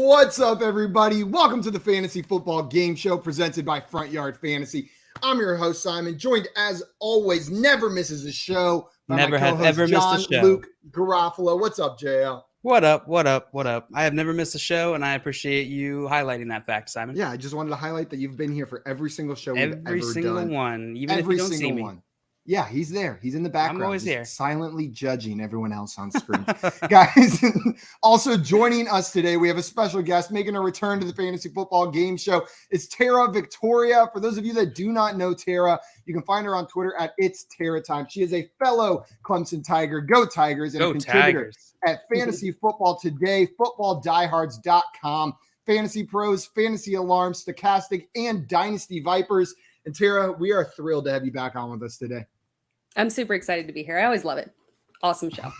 What's up, everybody? Welcome to the Fantasy Football Game Show presented by Front Yard Fantasy. I'm your host, Simon, joined as always, never misses a show, by Never my have co-host, ever John missed a show. Luke Garofalo. What's up, JL? What up? I have never missed a show, and I appreciate you highlighting that fact, Simon. Yeah, I just wanted to highlight that you've been here for every single show we've ever done. Every single one, even every if you don't single see me. one. Yeah, he's there. He's in the background. I'm always just here. silently judging everyone else on screen. Guys, also joining us today, we have a special guest making a return to the Fantasy Football Game Show. It's Tara Victoria. For those of you that do not know Tara, you can find her on Twitter at It's Tara Time. She is a fellow Clemson Tiger. Go Tigers! And Go a contributor Tigers. at Fantasy Football Today, footballdiehards.com, Fantasy Pros, Fantasy Alarms, Stochastic, and Dynasty Vipers. And Tara, we are thrilled to have you back on with us today. I'm super excited to be here. I always love it. Awesome show.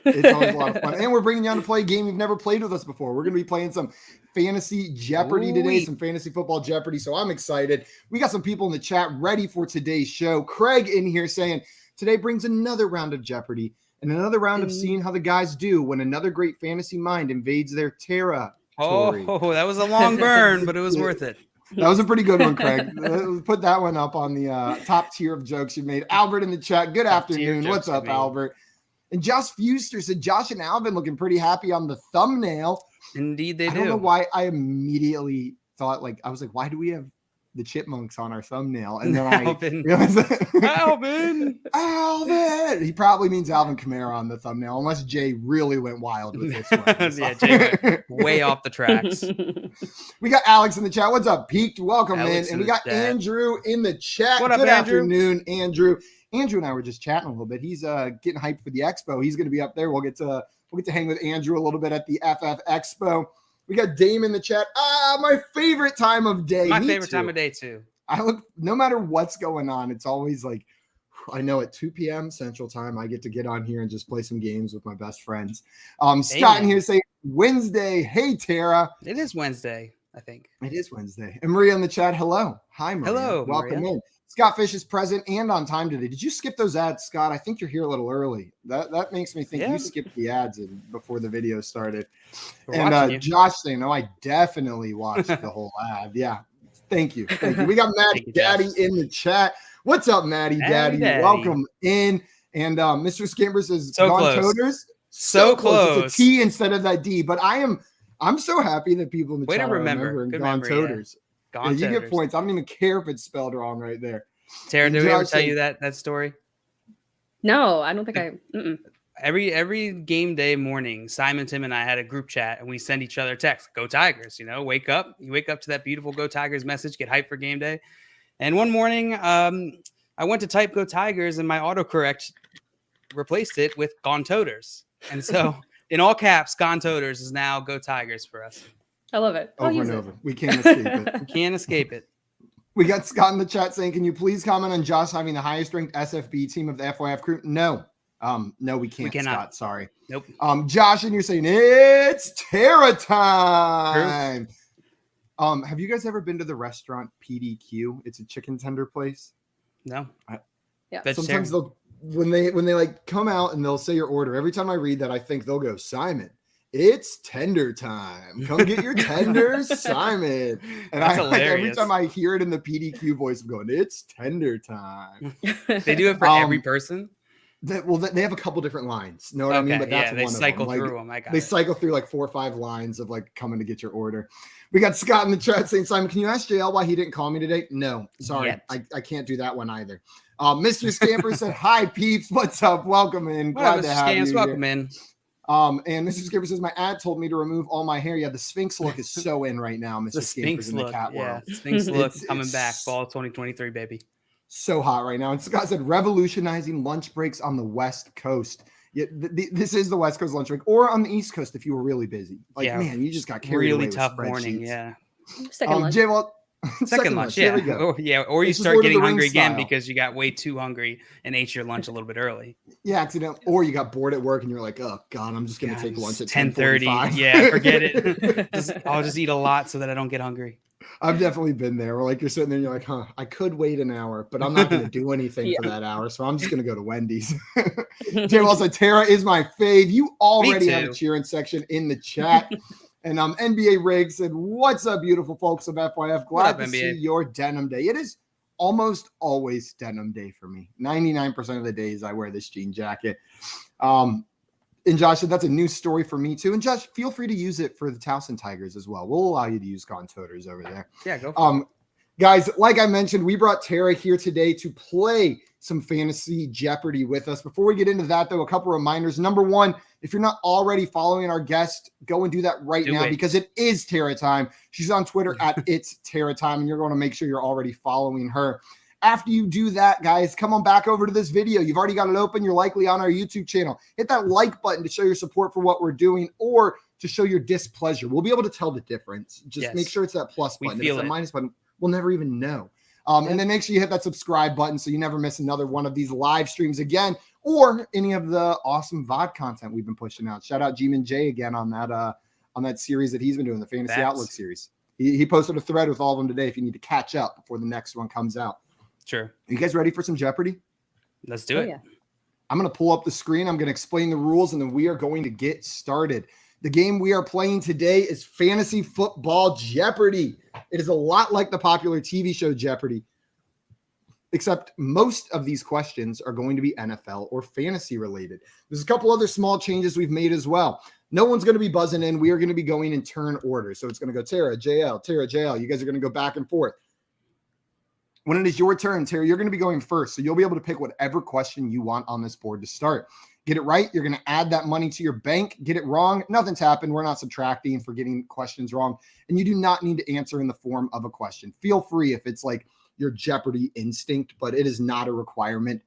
It's always a lot of fun. And we're bringing you on to play a game you've never played with us before. We're going to be playing some Fantasy Jeopardy today, some Fantasy Football Jeopardy. So I'm excited. We got some people in the chat ready for today's show. Craig in here saying, today brings another round of Jeopardy and another round of seeing how the guys do when another great fantasy mind invades their territory. Oh, that was a long burn, but it was worth it. That was a pretty good one, Craig. Put that one up on the top tier of jokes you made. Albert in the chat. Good afternoon. What's up, Albert? And Josh Fuster said, Josh and Alvin looking pretty happy on the thumbnail. Indeed, they do. I don't know why I immediately thought, I was like, why do we have the chipmunks on our thumbnail? And then Alvin. I realized Alvin. He probably means Alvin Kamara on the thumbnail, unless Jay really went wild with this one. Yeah, Jay went way off the tracks. We got Alex in the chat. What's up, Peaked? Welcome Alex in. And we got chat. Andrew in the chat. What up, Good Andrew? afternoon, Andrew. Andrew and I were just chatting a little bit. He's getting hyped for the expo. He's going to be up there. We'll get to hang with Andrew a little bit at the FF Expo. We got Dame in the chat. My favorite time of day. My Me favorite too. time of day, too. I look, no matter what's going on, it's always like, I know at 2 p.m. Central Time, I get on here and just play some games with my best friends. Scott in here saying Wednesday. Hey, Tara. It is Wednesday, I think. It is Wednesday. And Maria in the chat. Hello. Hi, Maria. Hello, Welcome Maria. in. Scott Fish is present and on time today. Did you skip those ads, Scott? I think you're here a little early. That makes me think you skipped the ads before the video started. And Josh saying, no, I definitely watched the whole ad. Yeah. Thank you. We got Maddie Daddy in the chat. What's up, Maddie Daddy? Welcome in. And Mr. Scamper says, so Gone close. Toters. So close. It's a T instead of that D. But I'm so happy that people in the Way chat to are remember. remembering Good Gone memory, Toters. Gone You Toters. get points. I don't even care if it's spelled wrong right there. Tara, did we ever Josh tell said- you that story? No, I don't think I. Every game day morning, Simon, Tim, and I had a group chat, and we send each other texts. Go Tigers! Wake up. You wake up to that beautiful Go Tigers message. Get hyped for game day. And one morning, I went to type Go Tigers, and my autocorrect replaced it with Gone Toters. And so, in all caps, Gone Toters is now Go Tigers for us. I love it. Over and over. We can't escape it. We can't escape it. We got Scott in the chat saying, can you please comment on Josh having the highest ranked SFB team of the FYF crew? No. No, we can't, cannot. Scott. Sorry. Nope. Josh, and you're saying it's Tara time. Have you guys ever been to the restaurant PDQ? It's a chicken tender place. No. Yeah. Sometimes when they like come out and they'll say your order. Every time I read that, I think they'll go, Simon, it's tender time. Come get your tenders, Simon. And That's every hilarious. time I hear it in the PDQ voice, I'm going, it's tender time. They do it for every person. They have a couple different lines. Know what I mean? But that's they one cycle of them. through them. They cycle through like 4 or 5 lines of like coming to get your order. We got Scott in the chat saying, Simon, can you ask JL why he didn't call me today? No, sorry. I can't do that one either. Mr. Scamper said, hi, peeps. What's up? Welcome in. Glad to have you. Welcome in. And Mr. Scamper says, my ad told me to remove all my hair. Yeah, the Sphinx look is so in right now, Mr. The Scamper's Sphinx in the look. cat world. Sphinx look coming it's back. Fall 2023, baby. So hot right now. And Scott said, revolutionizing lunch breaks on the West Coast. Yeah, this is the West Coast lunch break, or on the East Coast if you were really busy. Man, you just got carried away really with tough morning. spreadsheets. Yeah. Second lunch. Jay, well, Second lunch. There we Yeah. go. Or you This is start Lord of getting the Rings hungry again style. because you got way too hungry and ate your lunch a little bit early. Yeah, accidentally, or you got bored at work and you're like, oh God, I'm just gonna take lunch at 10:30. Yeah, forget it. I'll just eat a lot so that I don't get hungry. I've definitely been there. Where like you're sitting there and you're like, I could wait an hour, but I'm not going to do anything for that hour. So I'm just going to go to Wendy's. Jay also, Tara is my fave. You already have a cheering section in the chat. And NBA Riggs said, what's up, beautiful folks of FYF? Glad to NBA? see your denim day. It is almost always denim day for me. 99% of the days I wear this jean jacket. And Josh said, that's a new story for me too. And Josh, feel free to use it for the Towson Tigers as well. We'll allow you to use Gone Toters over there. Yeah, go for it. Guys, like I mentioned, we brought Tara here today to play some Fantasy Jeopardy with us. Before we get into that, though, a couple reminders. Number one, if you're not already following our guest, go and do that right now because it is Tara time. She's on Twitter at It's Tara Time, and you're going to make sure you're already following her. After you do that, guys, come on back over to this video. You've already got it open. You're likely on our YouTube channel. Hit that like button to show your support for what we're doing or to show your displeasure. We'll be able to tell the difference. Just make sure it's that plus button. If it's a minus button, we'll never even know. And then make sure you hit that subscribe button so you never miss another one of these live streams again or any of the awesome VOD content we've been pushing out. Shout out G-Man J again on that series that he's been doing, the Fantasy Outlook series. He posted a thread with all of them today if you need to catch up before the next one comes out. Sure. Are you guys ready for some Jeopardy? Let's do it. Yeah. I'm going to pull up the screen. I'm going to explain the rules, and then we are going to get started. The game we are playing today is Fantasy Football Jeopardy. It is a lot like the popular TV show Jeopardy, except most of these questions are going to be NFL or fantasy related. There's a couple other small changes we've made as well. No one's going to be buzzing in. We are going to be going in turn order. So it's going to go Tara, JL, Tara, JL. You guys are going to go back and forth. When it is your turn, Tara, you're going to be going first. So you'll be able to pick whatever question you want on this board to start. Get it right, you're going to add that money to your bank. Get it wrong, nothing's happened. We're not subtracting for getting questions wrong. And you do not need to answer in the form of a question. Feel free if it's like your Jeopardy instinct, but it is not a requirement.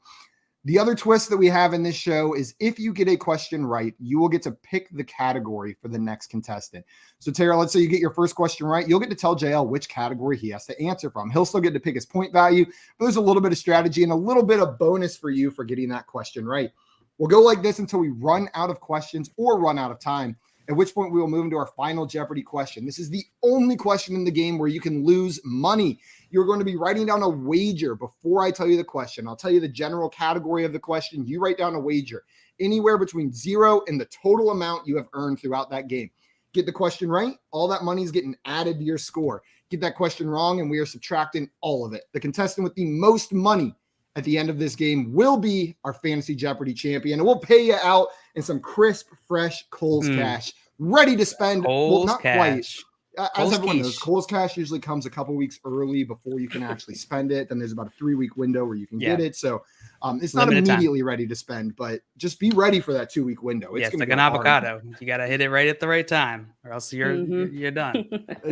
The other twist that we have in this show is if you get a question right, you will get to pick the category for the next contestant. So Tara, let's say you get your first question right. You'll get to tell JL which category he has to answer from. He'll still get to pick his point value, but there's a little bit of strategy and a little bit of bonus for you for getting that question right. We'll go like this until we run out of questions or run out of time, at which point we will move into our final Jeopardy question. This is the only question in the game where you can lose money. You're going to be writing down a wager before I tell you the question. I'll tell you the general category of the question. You write down a wager anywhere between 0 and the total amount you have earned throughout that game. Get the question right, all that money is getting added to your score. Get that question wrong, and we are subtracting all of it. The contestant with the most money at the end of this game will be our Fantasy Jeopardy champion, and we'll pay you out in some crisp, fresh Kohl's cash, ready to spend. Kohl's not cash. Quite. As everyone knows, Kohl's cash usually comes a couple weeks early before you can actually spend it. Then there's about a 3-week window where you can get it. So it's not immediately ready to spend, but just be ready for that 2-week window. It's like an avocado. You got to hit it right at the right time, or else you're done.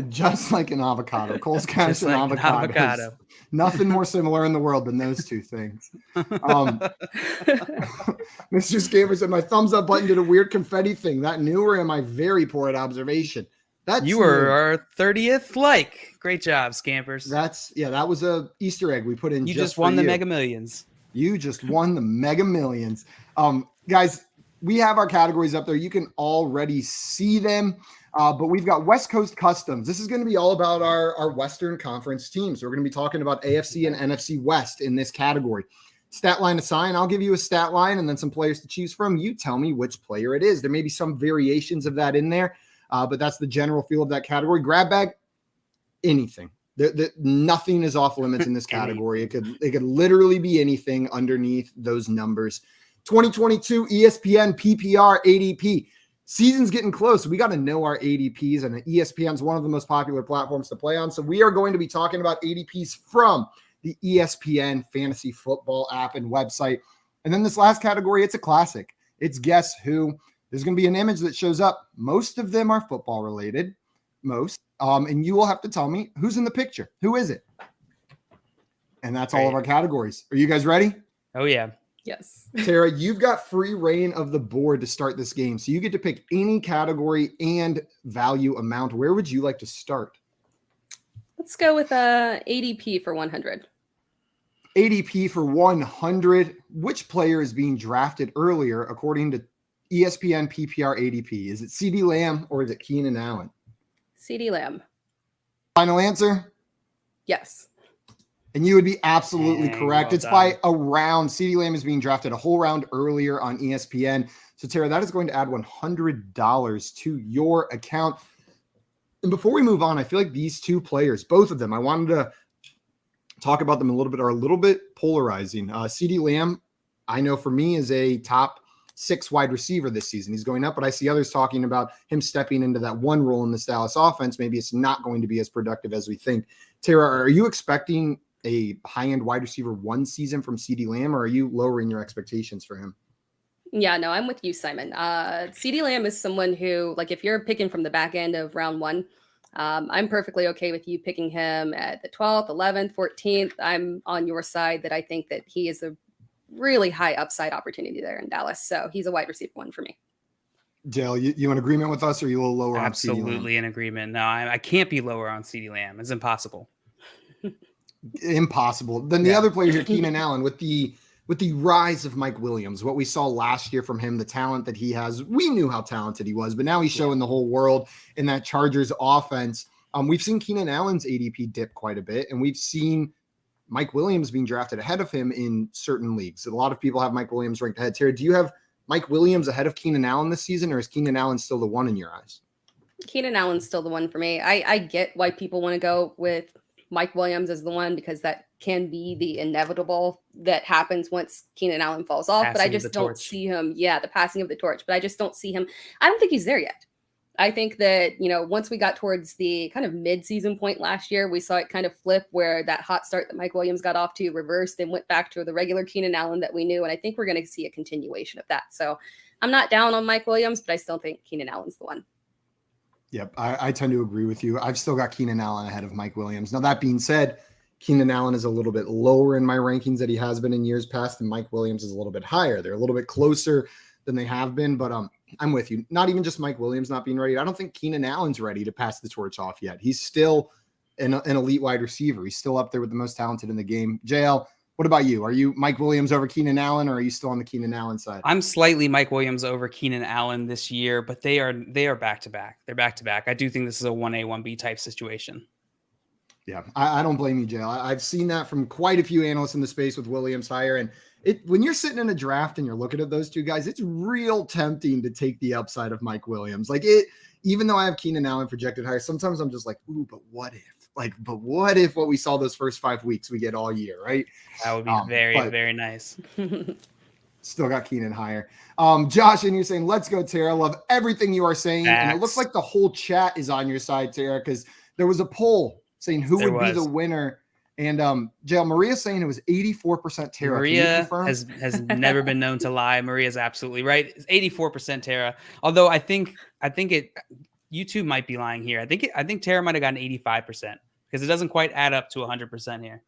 Just like an avocado. Kohl's cash and avocado. Nothing more similar in the world than those two things. Mr. Scamper said, my thumbs up button did a weird confetti thing. That new, or am I very poor at observation? You were our 30th like. Great job, Scampers. That was a Easter egg we put in. You just won the Mega Millions. You just won the Mega Millions. Guys, we have our categories up there. You can already see them. But we've got West Coast Customs. This is going to be all about our Western Conference teams. We're going to be talking about AFC and NFC West in this category. Stat line assign. I'll give you a stat line and then some players to choose from. You tell me which player it is. There may be some variations of that in there. But that's the general feel of that category. Grab bag, anything. Nothing is off limits in this category. It could literally be anything underneath those numbers. 2022 ESPN PPR ADP. Season's getting close. We got to know our ADPs, and ESPN is one of the most popular platforms to play on. So we are going to be talking about ADPs from the ESPN Fantasy Football app and website. And then this last category, it's a classic. It's Guess Who. There's going to be an image that shows up. Most of them are football related. And you will have to tell me who's in the picture. Who is it? And that's all of our categories. Are you guys ready? Oh, yeah. Yes. Tara, you've got free reign of the board to start this game. So you get to pick any category and value amount. Where would you like to start? Let's go with ADP for 100. ADP for 100. Which player is being drafted earlier according to ESPN PPR ADP? Is it CeeDee Lamb or is it Keenan Allen? CeeDee Lamb. Final answer? Yes. And you would be absolutely correct. Well it's done. By a round. CeeDee Lamb is being drafted a whole round earlier on ESPN. So, Tara, that is going to add $100 to your account. And before we move on, I feel like these two players, both of them, I wanted to talk about them a little bit, are a little bit polarizing. CeeDee Lamb, I know for me, is a top 6 wide receiver this season. He's going up, but I see others talking about him stepping into that one role in this Dallas offense. Maybe it's not going to be as productive as we think. Tara, are you expecting a high-end wide receiver 1 season from CeeDee Lamb, or are you lowering your expectations for him? Yeah, no, I'm with you, Simon. CeeDee Lamb is someone who, like, if you're picking from the back end of round 1, I'm perfectly okay with you picking him at the 12th, 11th, 14th. I'm on your side that I think that he is a really high upside opportunity there in Dallas. So he's a wide receiver 1 for me. Jail, you in agreement with us, or are you a little lower on CeeDee Lamb? Absolutely in agreement. No, I can't be lower on CeeDee Lamb. It's impossible. Impossible. Then the other player here, Keenan Allen, with the rise of Mike Williams, what we saw last year from him, the talent that he has, we knew how talented he was, but now he's showing the whole world in that Chargers offense. We've seen Keenan Allen's ADP dip quite a bit, and we've seen Mike Williams being drafted ahead of him in certain leagues. A lot of people have Mike Williams ranked ahead. Terry, do you have Mike Williams ahead of Keenan Allen this season, or is Keenan Allen still the one in your eyes? Keenan Allen's still the one for me. I get why people want to go with Mike Williams as the one, because that can be the inevitable that happens once Keenan Allen falls off. But I just don't see him. Yeah, the passing of the torch. But I just don't see him. I don't think he's there yet. I think that, once we got towards the kind of mid-season point last year, we saw it kind of flip, where that hot start that Mike Williams got off to reversed and went back to the regular Keenan Allen that we knew. And I think we're going to see a continuation of that. So I'm not down on Mike Williams, but I still think Keenan Allen's the one. Yep, I tend to agree with you. I've still got Keenan Allen ahead of Mike Williams. Now, that being said, Keenan Allen is a little bit lower in my rankings that he has been in years past, and Mike Williams is a little bit higher. They're a little bit closer than they have been, but I'm with you. Not even just Mike Williams not being ready. I don't think Keenan Allen's ready to pass the torch off yet. He's still an elite wide receiver. He's still up there with the most talented in the game. JL, what about you? Are you Mike Williams over Keenan Allen, or are you still on the Keenan Allen side? I'm slightly Mike Williams over Keenan Allen this year, but they are back to back. They're back to back. I do think this is a 1A, 1B type situation. Yeah, I don't blame you, Jail. I've seen that from quite a few analysts in the space with Williams higher. And when you're sitting in a draft and you're looking at those two guys, it's real tempting to take the upside of Mike Williams. Even though I have Keenan Allen projected higher, sometimes I'm just like, ooh, but what if? What if what we saw those first 5 weeks we get all year, right? That would be very nice. Still got Keenan higher. Josh, and you're saying, let's go, Tara. Love everything you are saying. Facts. And it looks like the whole chat is on your side, Tara, because there was a poll saying who would be the winner. And Jail, Maria's saying it was 84% Tara. Maria has never been known to lie. Maria's absolutely right. It's 84% Tara. Although I think you two might be lying here. I think Tara might have gotten 85% because it doesn't quite add up to 100% here.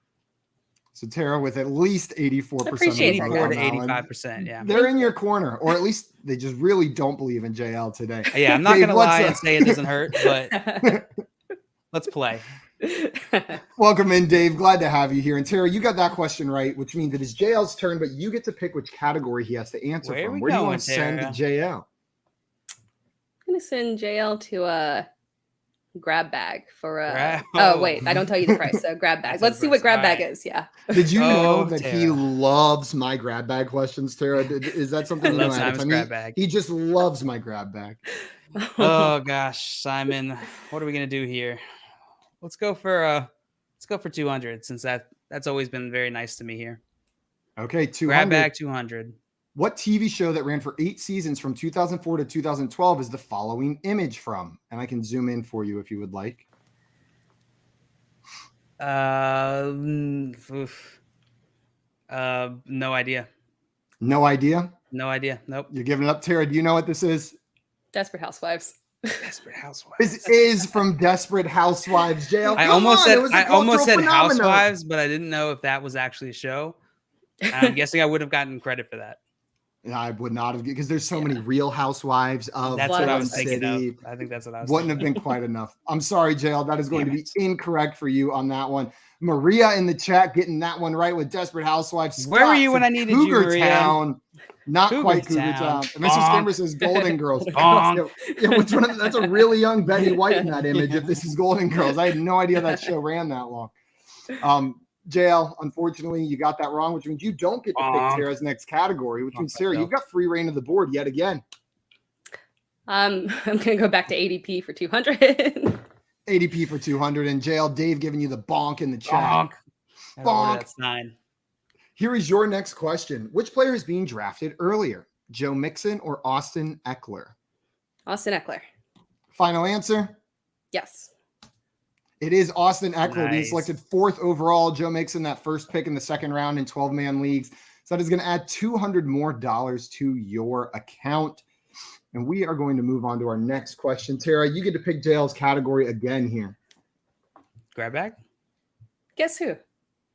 So Tara with at least 84%. Appreciate 84 to 85%. Yeah. They're in your corner, or at least they just really don't believe in JL today. Yeah, I'm not going to lie and say it doesn't hurt, but let's play. Welcome in, Dave. Glad to have you here. And Tara, you got that question right, which means it is JL's turn, but you get to pick which category he has to answer from. Where do you want to send JL? I'm going to send JL to a grab bag for a oh wait, I don't tell you the price. So grab bag. Let's see what grab bag is. Yeah. Did you know that Tara, he loves my grab bag questions, Tara? Is that something you know? Grab bag. He just loves my grab bag. Oh gosh, Simon, what are we gonna do here? Let's go for 200, since that's always been very nice to me here. Okay, 200. Grab bag 200. What TV show that ran for 8 seasons from 2004 to 2012 is the following image from? And I can zoom in for you if you would like. No idea. No idea? No idea. Nope. You're giving it up, Tara. Do you know what this is? Desperate Housewives. Desperate Housewives. This is from Desperate Housewives. Jail. I almost said Housewives, but I didn't know if that was actually a show. I'm guessing I would have gotten credit for that. I would not have, because there's so many Real Housewives of that's what I was thinking of. I think that's what I was Wouldn't have been quite enough. I'm sorry, Jail. That is going to be incorrect for you on that one. Maria in the chat getting that one right with Desperate Housewives. Where were you when I needed you, Maria? Town. Not quite Cougar Town. And Mrs. Gamer says Golden Girls. Which one? That's a really young Betty White in that image. If this is Golden Girls, I had no idea that show ran that long. JL, unfortunately, you got that wrong, which means you don't get to pick Tara's next category, which means, Sarah, you've got free reign of the board yet again. I'm going to go back to ADP for 200. ADP for 200 in jail. Dave giving you the bonk in the chat. Bonk. That's 9. Here is your next question. Which player is being drafted earlier? Joe Mixon or Austin Eckler? Austin Eckler. Final answer? Yes. It is Austin Eckler being selected 4th overall. Joe Mixon, that first pick in the second round in 12-man leagues. So that is going to add $200 more to your account. And we are going to move on to our next question. Tara, you get to pick JL's category again here. Grab bag? Guess who?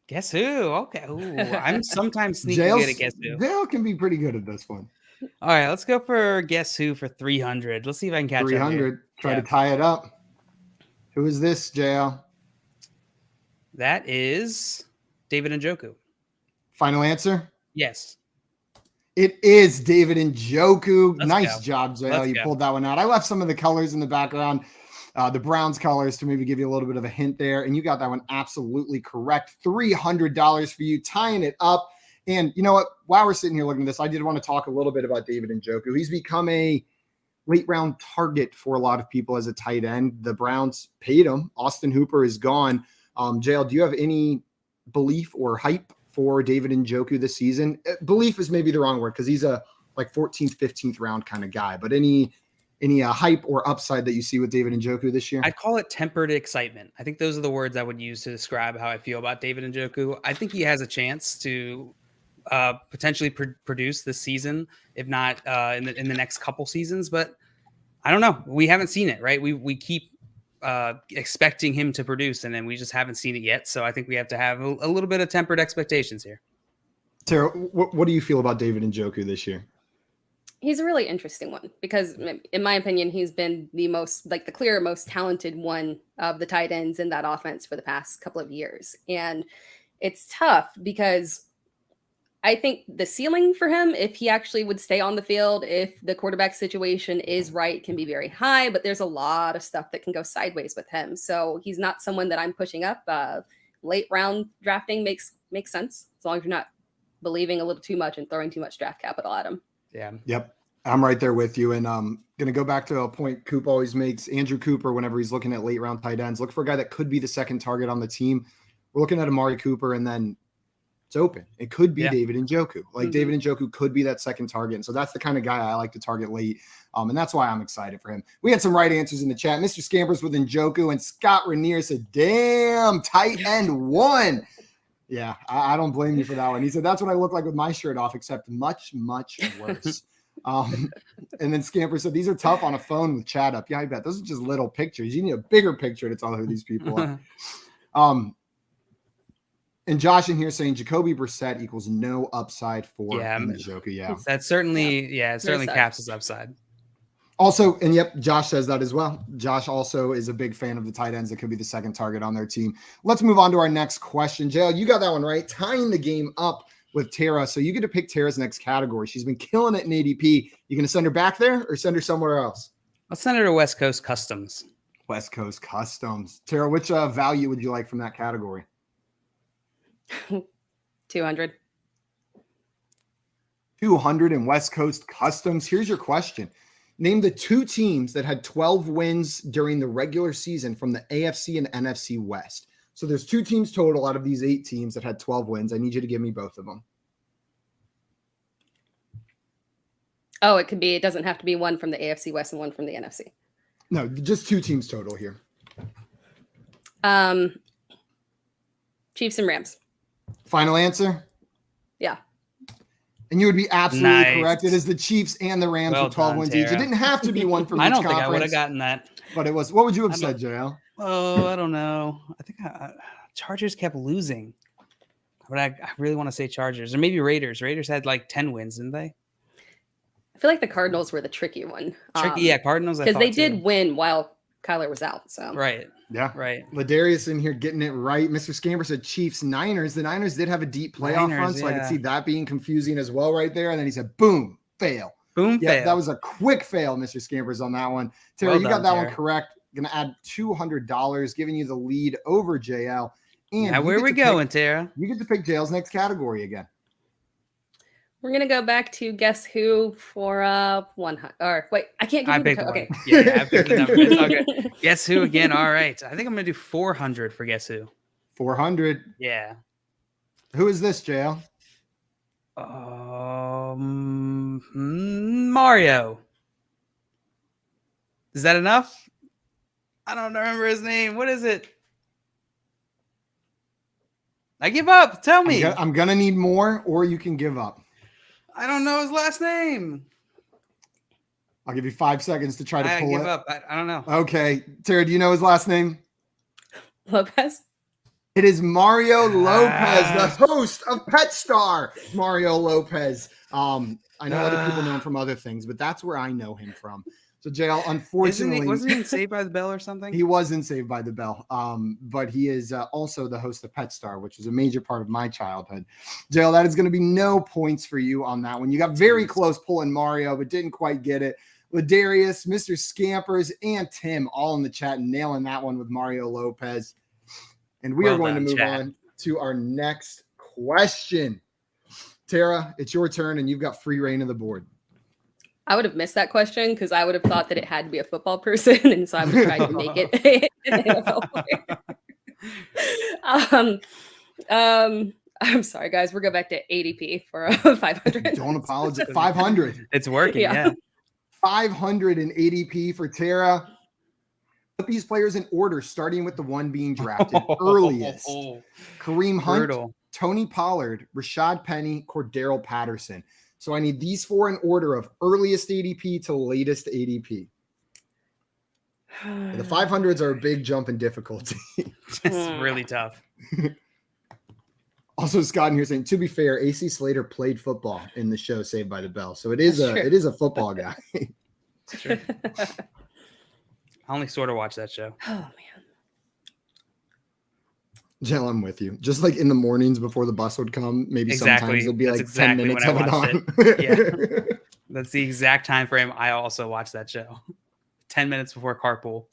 Guess who? Okay. Ooh, I'm sometimes sneaky good at guess who. JL can be pretty good at this one. All right, let's go for guess who for 300. Let's see if I can catch 300. Try to tie it up. Who is this, JL? That is David Njoku. Final answer? Yes. It is David Njoku. Nice go. job, JL. You pulled that one out. I left some of the colors in the background, the Browns colors, to maybe give you a little bit of a hint there. And you got that one absolutely correct. $300 for you, tying it up. And you know what? While we're sitting here looking at this, I did want to talk a little bit about David Njoku. He's become a late round target for a lot of people as a tight end. The Browns paid him. Austin Hooper is gone. JL, do you have any belief or hype for David Njoku this season? Belief is maybe the wrong word because he's a like 14th, 15th round kind of guy. But any hype or upside that you see with David Njoku this year? I'd call it tempered excitement. I think those are the words I would use to describe how I feel about David Njoku. I think he has a chance to potentially produce this season, if not in the next couple seasons. But I don't know. We haven't seen it, right? We keep expecting him to produce, and then we just haven't seen it yet. So I think we have to have a little bit of tempered expectations here. Tara, what do you feel about David Njoku this year? He's a really interesting one because, in my opinion, he's been the clear most talented one of the tight ends in that offense for the past couple of years. And it's tough because I think the ceiling for him, if he actually would stay on the field, if the quarterback situation is right, can be very high, but there's a lot of stuff that can go sideways with him. So he's not someone that I'm pushing up. Late round drafting makes sense as long as you're not believing a little too much and throwing too much draft capital at him. Yeah. Yep. I'm right there with you. And going to go back to a point Coop always makes. Andrew Cooper, whenever he's looking at late round tight ends, look for a guy that could be the second target on the team. We're looking at Amari Cooper, and then it's open. It could be David Njoku. David Njoku could be that second target. And so that's the kind of guy I like to target late. And that's why I'm excited for him. We had some right answers in the chat. Mr. Scampers with Njoku, and Scott Rainier said, damn, tight end 1. Yeah, I don't blame you for that one. He said, that's what I look like with my shirt off, except much, much worse. And then Scamper said, these are tough on a phone with chat up. Yeah, I bet. Those are just little pictures. You need a bigger picture to tell who these people are. And Josh in here saying Jacoby Brissett equals no upside for Njoku. Yeah, that certainly, it certainly caps his upside. Also, and yep, Josh says that as well. Josh also is a big fan of the tight ends that could be the second target on their team. Let's move on to our next question. JL, you got that one right. Tying the game up with Tara. So you get to pick Tara's next category. She's been killing it in ADP. You going to send her back there or send her somewhere else? Let's send her to West Coast Customs. West Coast Customs. Tara, which value would you like from that category? 200. 200 in West Coast Customs. Here's your question. Name the 2 teams that had 12 wins during the regular season from the AFC and NFC West. So there's 2 teams total out of these 8 teams that had 12 wins. I need you to give me both of them. Oh, it doesn't have to be one from the AFC West and one from the NFC. No, just 2 teams total here. Chiefs and Rams. Final answer? Yeah. And you would be absolutely correct. It is the Chiefs and the Rams with 12 wins each. It didn't have to be one from each conference. I don't think I would have gotten that. But it was. What would you have said, JL? Oh, I don't know. I think Chargers kept losing. But I really want to say Chargers. Or maybe Raiders. Raiders had like 10 wins, didn't they? I feel like the Cardinals were the tricky one. Cardinals. Because they did win while Kyler was out. So right. Yeah. Right. Ladarius in here getting it right. Mr. Scamper said Chiefs, Niners. The Niners did have a deep playoff run, so I could see that being confusing as well right there. And then he said, boom, fail. Boom, fail. That was a quick fail, Mr. Scampers, on that one. Tara, you got that one correct. Going to add $200, giving you the lead over JL. And where are we going, Tara? You get to pick JL's next category again. We're gonna go back to Guess Who for 100. Or wait, I can't give you the okay. Yeah, I picked the number. It's all good. Guess Who again? All right. I think I'm gonna do 400 for Guess Who. 400. Yeah. Who is this, JL? Mario. Is that enough? I don't remember his name. What is it? I give up. Tell me. I'm gonna need more, or you can give up. I don't know his last name. I'll give you 5 seconds to try to pull it. I give up. I don't know. Okay. Tara, do you know his last name? Lopez. It is Mario Lopez, the host of Pet Star. Mario Lopez. I know other people know him from other things, but that's where I know him from. So JL, unfortunately, wasn't he in Saved by the Bell or something? He was in Saved by the Bell. But he is also the host of Pet Star, which is a major part of my childhood. JL, that is going to be no points for you on that one. You got very close pulling Mario, but didn't quite get it. Ladarius, Mr. Scampers, and Tim all in the chat nailing that one with Mario Lopez. And we are going to move on to our next question. Tara, it's your turn, and you've got free reign of the board. I would have missed that question because I would have thought that it had to be a football person, and so I would try to make it an NFL player. I'm sorry, guys. We'll go back to ADP for 500. Don't apologize. 500. It's working, yeah. 500 in ADP for Tara. Put these players in order, starting with the one being drafted earliest. Kareem Hunt, Brutal. Tony Pollard, Rashad Penny, Cordero Patterson. So I need these four in order of earliest ADP to latest ADP. The 500s are a big jump in difficulty. It's really tough. Also, Scott in here saying, to be fair, AC Slater played football in the show Saved by the Bell. So it is a football guy. It's true. I only sort of watch that show. Oh, man. Jill, I'm with you. Just like in the mornings before the bus would come, maybe sometimes there'll be like 10 minutes of it on. Yeah. That's the exact time frame I also watch that show. 10 minutes before carpool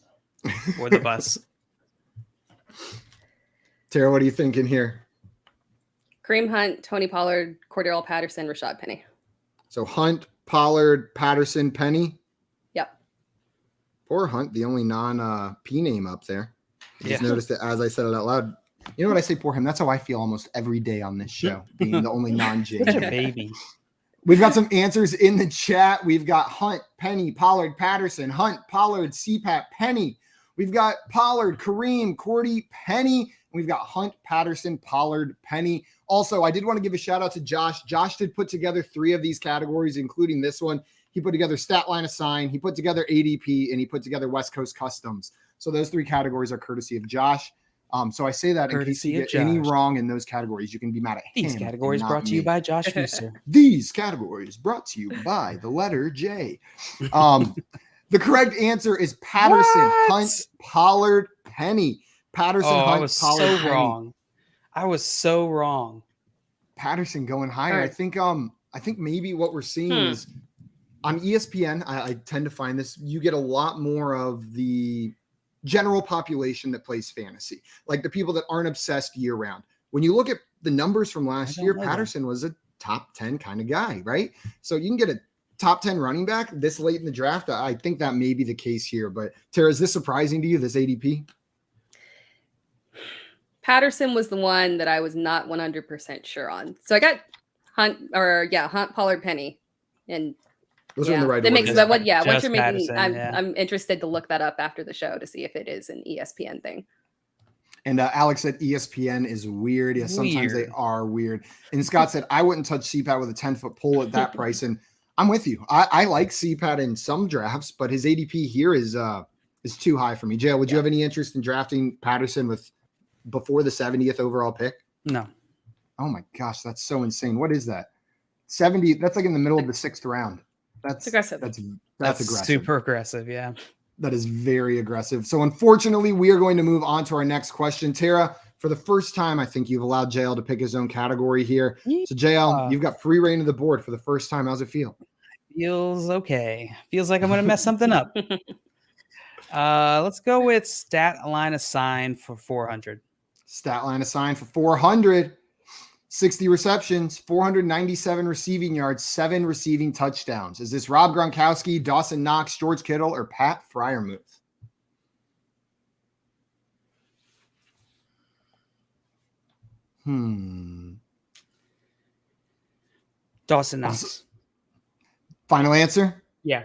or the bus. Tara, what are you thinking here? Kareem Hunt, Tony Pollard, Cordero Patterson, Rashad Penny. So Hunt, Pollard, Patterson, Penny. Yep. Poor Hunt, the only non-P name up there. I just noticed it as I said it out loud. You know what I say, poor him? That's how I feel almost every day on this show, being the only non-J. Such a baby. We've got some answers in the chat. We've got Hunt, Penny, Pollard, Patterson, Hunt, Pollard, CPAT, Penny. We've got Pollard, Kareem, Cordy, Penny. We've got Hunt, Patterson, Pollard, Penny. Also, I did want to give a shout out to Josh. Josh did put together 3 of these categories, including this one. He put together stat line assign, he put together ADP, and he put together West Coast customs. So those 3 categories are courtesy of Josh. So I say that in case you get any wrong in those categories, you can be mad at him. These categories brought to you by Josh Fusser. These categories brought to you by the letter J. The correct answer is Patterson, Hunt, Pollard, Penny. Patterson, Hunt, I was Pollard, so wrong. I was so wrong. Patterson going higher. Right. I think maybe what we're seeing is on ESPN. I tend to find this. You get a lot more of the general population that plays fantasy, like the people that aren't obsessed year round. When you look at the numbers from last year, Patterson was a top 10 kind of guy, right? So you can get a top 10 running back this late in the draft. I think that may be the case here. But Tara, is this surprising to you, this ADP? Patterson was the one that I was not 100% sure on. So I got Hunt, Pollard, Penny. And those are in the right that order. makes that what once you're making Patterson, I'm interested to look that up after the show to see if it is an ESPN thing. And Alex said ESPN is weird. Yeah, sometimes they are weird. And Scott said, I wouldn't touch CPAT with a 10-foot pole at that price. And I'm with you. I like CPAT in some drafts, but his ADP here is too high for me. Jay, would you have any interest in drafting Patterson with before the 70th overall pick? No. Oh my gosh, that's so insane. What is that? 70. That's like in the middle of the 6th round. That's aggressive. That's aggressive. Super aggressive. Yeah. That is very aggressive. So unfortunately, we are going to move on to our next question. Tara, for the first time, I think you've allowed JL to pick his own category here. So JL, you've got free reign of the board for the first time. How's it feel? Feels okay. Feels like I'm going to mess something up. Let's go with stat line assign for 400. Stat line assigned for 400. 60 receptions, 497 receiving yards, 7 receiving touchdowns. Is this Rob Gronkowski, Dawson Knox, George Kittle, or Pat Freiermuth? Dawson Knox. Final answer? Yeah.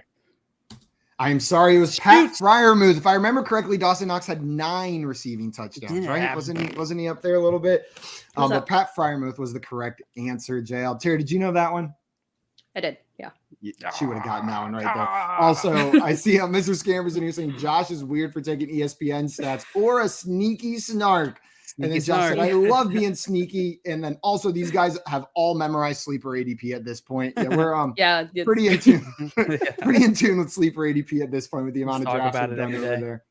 I'm sorry, it was Pat Freiermuth. If I remember correctly, Dawson Knox had 9 receiving touchdowns, right? Wasn't he up there a little bit? But Pat Freiermuth was the correct answer, JL. Terry, did you know that one? I did, yeah. She would have gotten that one right there. Also, I see how Mr. Scampers in here saying Josh is weird for taking ESPN stats or a sneaky snark. And then Josh said, I love being sneaky. And then also these guys have all memorized sleeper ADP at this point. Yeah, we're pretty in tune. Pretty in tune with sleeper ADP at this point with the amount of drafts we've done over there.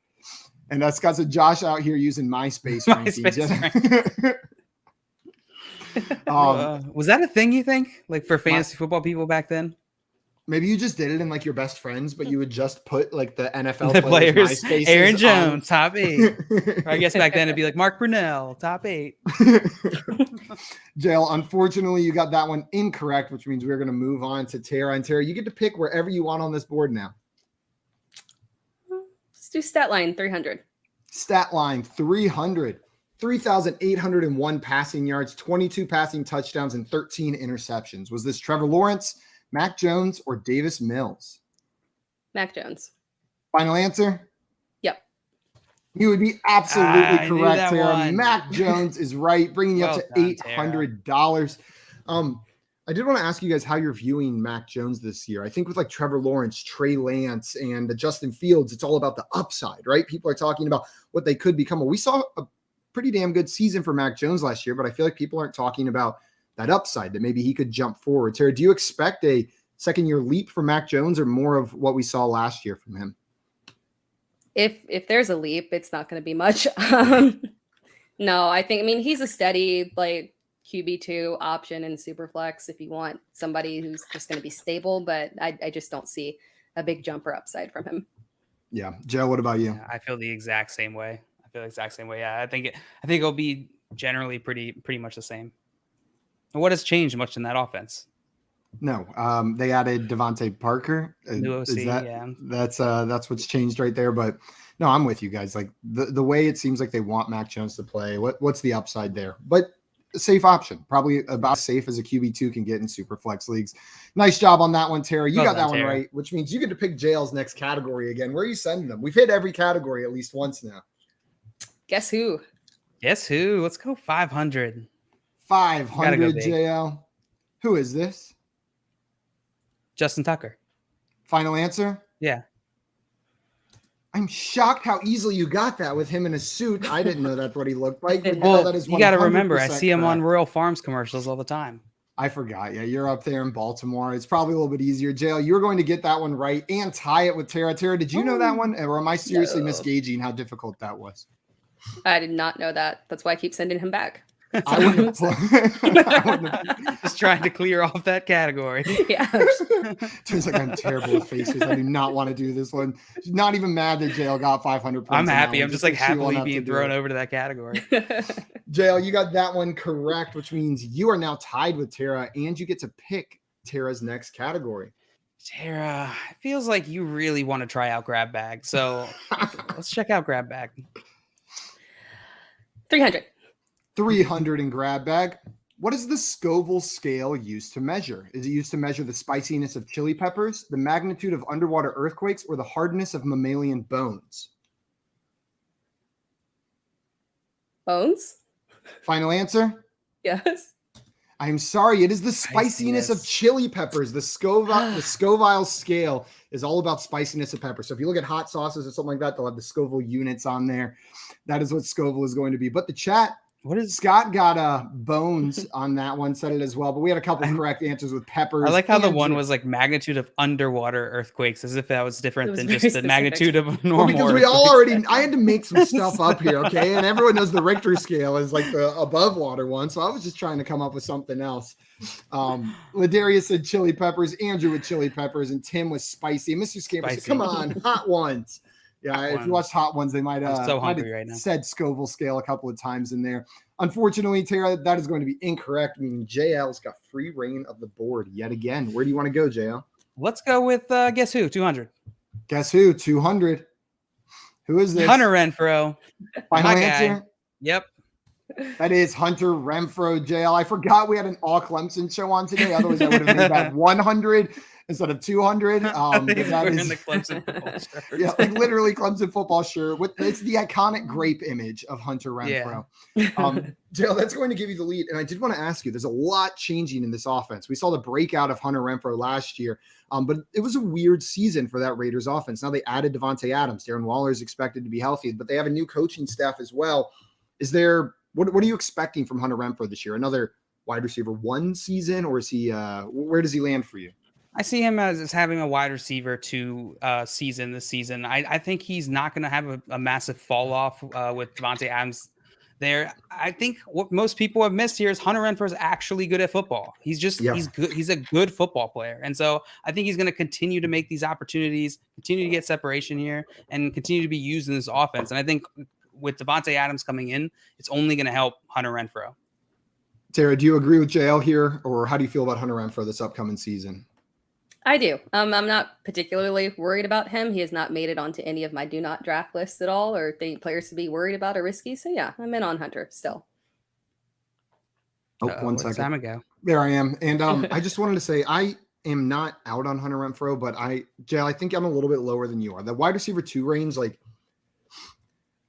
And Scott said Josh out here using MySpace rankings. Was that a thing you think? Like for fantasy football people back then? Maybe you just did it in like your best friends, but you would just put like the NFL players Aaron Jones, top 8. Or I guess back then it'd be like Mark Brunell, top 8. Jail, unfortunately, you got that one incorrect, which means we're going to move on to Tara. And Tara, you get to pick wherever you want on this board now. Let's do stat line 300. Stat line 300. 3,801 passing yards, 22 passing touchdowns, and 13 interceptions. Was this Trevor Lawrence, Mac Jones, or Davis Mills? Mac Jones. Final answer? Yep. You would be absolutely correct, Tara. Mac Jones is right, bringing you up to $800. I did want to ask you guys how you're viewing Mac Jones this year. I think with like Trevor Lawrence, Trey Lance, and Justin Fields, it's all about the upside, right? People are talking about what they could become. Well, we saw a pretty damn good season for Mac Jones last year, but I feel like people aren't talking about that upside, that maybe he could jump forward. Tara, do you expect a second-year leap for Mac Jones or more of what we saw last year from him? If there's a leap, it's not going to be much. No, I mean, he's a steady like QB2 option in Superflex if you want somebody who's just going to be stable, but I just don't see a big jumper upside from him. Yeah. Joe, what about you? Yeah, I feel the exact same way. Yeah, I think it'll be generally pretty much the same. And what has changed much in that offense? No, they added Devontae Parker. New OC, That's what's changed right there. But no, I'm with you guys. Like the way it seems like they want Mac Jones to play. What's the upside there? But a safe option, probably about as safe as a QB2 can get in super flex leagues. Nice job on that one, Tara. You got that one right, which means you get to pick Jail's next category again. Where are you sending them? We've hit every category at least once now. Guess who? Let's go 500. 500, JL. Who is this? Justin Tucker. Final answer? Yeah. I'm shocked how easily you got that with him in a suit. I didn't know that's what he looked like. Well, you got to remember, I see him on Royal Farms commercials all the time. I forgot. Yeah, you're up there in Baltimore. It's probably a little bit easier. JL, you're going to get that one right and tie it with Tara. Tara, did you know that one? Or am I seriously misgauging how difficult that was? I did not know that. That's why I keep sending him back. I wouldn't have just trying to clear off that category. Yeah. Turns like I'm terrible with faces. I do not want to do this one. Not even mad that JL got 500 points. I'm happy. I'm just like happily being thrown over to that category. JL, you got that one correct, which means you are now tied with Tara and you get to pick Tara's next category. Tara, it feels like you really want to try out Grab Bag. So let's check out Grab Bag. 300. 300 in Grab Bag. What is the Scoville scale used to measure? Is it used to measure the spiciness of chili peppers, the magnitude of underwater earthquakes, or the hardness of mammalian bones? Bones? Final answer? Yes. I'm sorry. It is the spiciness of chili peppers. The Scoville scale is all about spiciness of pepper. So if you look at hot sauces or something like that, they'll have the Scoville units on there. That is what Scoville is going to be. But the chat, Scott got bones on that one, said it as well. But we had a couple correct answers with peppers. I like how the one was like magnitude of underwater earthquakes, as if that was different than just the magnitude of normal. Well, because we all already, I had to make some stuff up here, okay? And everyone knows the Richter scale is like the above water one. So I was just trying to come up with something else. Ladarius said chili peppers, Andrew with chili peppers, and Tim was spicy. Mr. Scamper said, come on, hot ones. Yeah, if you watch Hot Ones, they might have said Scoville scale a couple of times in there. Unfortunately, Tara, that is going to be incorrect, meaning JL's got free reign of the board yet again. Where do you want to go, JL? Let's go with guess who? 200. Guess who? 200. Who is this? Hunter Renfrow. Final answer? Guy. Yep. That is Hunter Renfrow, JL. I forgot we had an all Clemson show on today. Otherwise, I would have made that 100 instead of 200. That is the Clemson football shirt. Yeah, like literally Clemson football shirt. It's the iconic grape image of Hunter Renfrow. Yeah. JL, that's going to give you the lead. And I did want to ask you, there's a lot changing in this offense. We saw the breakout of Hunter Renfrow last year, but it was a weird season for that Raiders offense. Now they added Devontae Adams. Darren Waller is expected to be healthy, but they have a new coaching staff as well. What are you expecting from Hunter Renfrow this year? Another wide receiver 1 season, or is he where does he land for you? I see him as having a wide receiver 2 season this season. I think he's not going to have a massive fall off with Devontae Adams there. I think what most people have missed here is Hunter Renfrow is actually good at football. He's good. He's a good football player. And so I think he's going to continue to make these opportunities, continue to get separation here, and continue to be used in this offense. And I think with Devontae Adams coming in, it's only going to help Hunter Renfrow. Tara, do you agree with JL here, or how do you feel about Hunter Renfrow this upcoming season? I do. I'm not particularly worried about him. He has not made it onto any of my do not draft lists at all, or players to be worried about or risky. So yeah, I'm in on Hunter still. Oh, 1 second. Time ago. There I am. And I just wanted to say I am not out on Hunter Renfrow, but JL, I think I'm a little bit lower than you are. The wide receiver 2 range,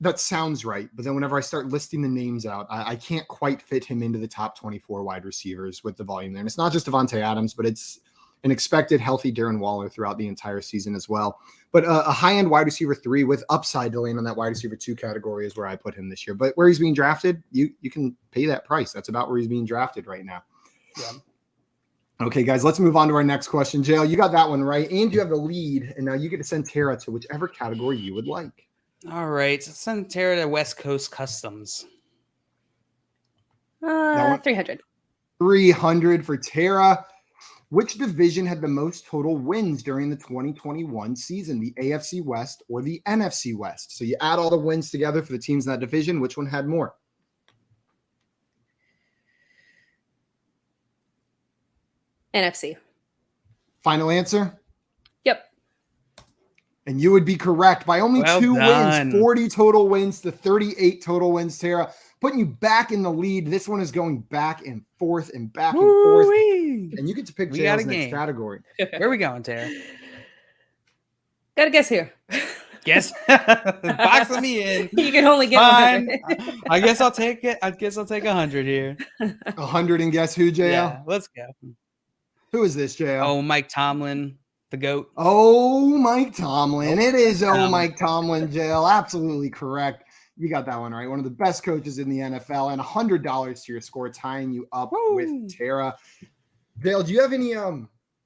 that sounds right. But then whenever I start listing the names out, I can't quite fit him into the top 24 wide receivers with the volume there. And it's not just Devontae Adams, but it's an expected healthy Darren Waller throughout the entire season as well. But a high-end wide receiver 3 with upside to land on that wide receiver 2 category is where I put him this year. But where he's being drafted, you can pay that price. That's about where he's being drafted right now. Yeah. Okay, guys, let's move on to our next question. JL, you got that one right, and you have the lead. And now you get to send Tara to whichever category you would like. All right, so send Tara to West Coast Customs. 300. 300 for Tara. Which division had the most total wins during the 2021 season, the AFC West or the NFC West? So you add all the wins together for the teams in that division. Which one had more? NFC. Final answer? Yep. And you would be correct by only 2 wins, 40 total wins to 38 total wins, Tara. Putting you back in the lead. This one is going back and forth and back and forth. And you get to pick JL's next category. Where are we going, Tara? Gotta guess here. Guess. Boxing me in. You can only get 100. I guess I'll take it. I guess I'll take 100 here. 100 and guess who, JL? Yeah, let's go. Who is this, JL? Oh, Mike Tomlin, the GOAT. Oh, Mike Tomlin. It is Mike Tomlin, JL. Absolutely correct. You got that one right. One of the best coaches in the NFL, and $100 to your score, tying you up with Tara. Dale, do you have any